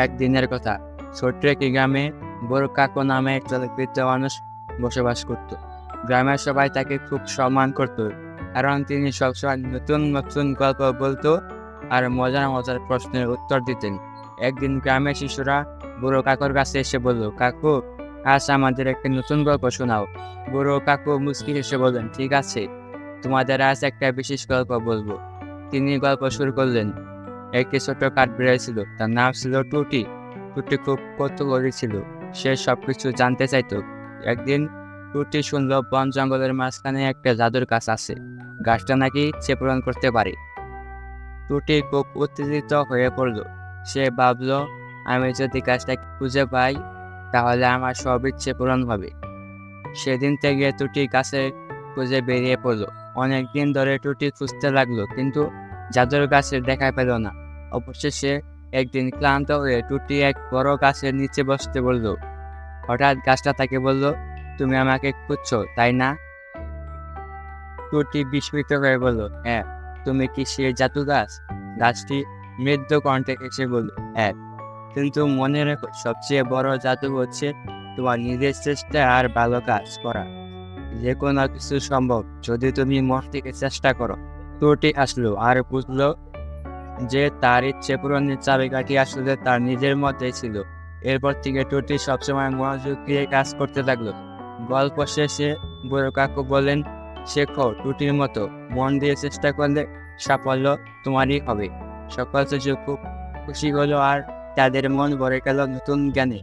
একদিনের কথা, ছোট্ট একটি গ্রামে বড় কাকু নামে একজন বৃদ্ধ মানুষ বসবাস করত। গ্রামের সবাই তাকে খুব সম্মান করত, কারণ তিনি সবসময় নতুন নতুন গল্প বলতো আর মজার মজার প্রশ্নের উত্তর দিতেন। একদিন গ্রামের শিশুরা বুড়ো কাকুর কাছে এসে বলল, কাকু, আজ আমাদের একটা নতুন গল্প শোনাও। বুড়ো কাকু মুচকি হেসে বললেন, ঠিক আছে, তোমাদের আজ একটা বিশেষ গল্প বলবো। তিনি গল্প শুরু করলেন। একটি ছোট কাঠবিড়ালি ছিল, তার নাম ছিল টুটি। টুটি খুব কৌতূহলী ছিল, সে সবকিছু জানতে চাইতো। একদিন টুটি শুনল বন জঙ্গলের মাঝখানে একটা জাদুর গাছ আছে, গাছটা নাকি ইচ্ছে পূরণ করতে পারে। টুটি খুব উত্তেজিত হয়ে পড়ল। সে ভাবল, আমি যদি গাছটা খুঁজে পাই তাহলে আমার সব ইচ্ছে পূরণ হবে। সেদিন থেকে টুটি গাছে খুঁজে বেরিয়ে পড়ল। অনেকদিন ধরে টুটি খুঁজতে লাগলো, কিন্তু জাদুর গাছের দেখা পেল না। অবশেষে একদিন ক্লান্ত হয়ে টুটি এক বড় গাছের নিচে বসতে বলল। হঠাৎ গাছটা তাকে বলল, তুমি আমাকে খুঁজছো, তাই না? টুটি বিস্মিত হয়ে বলল, হ্যাঁ। তুমি কি সেই জাদু গাছ? গাছটি মৃদু কণ্ঠে হেসে বলল, হ্যাঁ, কিন্তু মনে রেখো, সবচেয়ে বড় জাদু হচ্ছে তোমার নিজের চেষ্টা আর ভালো কাজ করা। যে কোনো কিছু সম্ভব যদি তুমি মন থেকে চেষ্টা করো। টুটি আসলো আর বুঝলো যে তার ইচ্ছে পূরণের চাবিকাঠি আসলে তার নিজের মধ্যেই ছিল। এরপর থেকে টুটি সবসময় মনোযোগ দিয়ে কাজ করতে লাগলো। গল্প শেষে বুড়ো কাকু বলেন, শেখো, টুটির মতো মন দিয়ে চেষ্টা করলে সাফল্য তোমারই হবে। সকল শিশু খুব খুশি হলো আর তাদের মন ভরে গেল নতুন জ্ঞানে।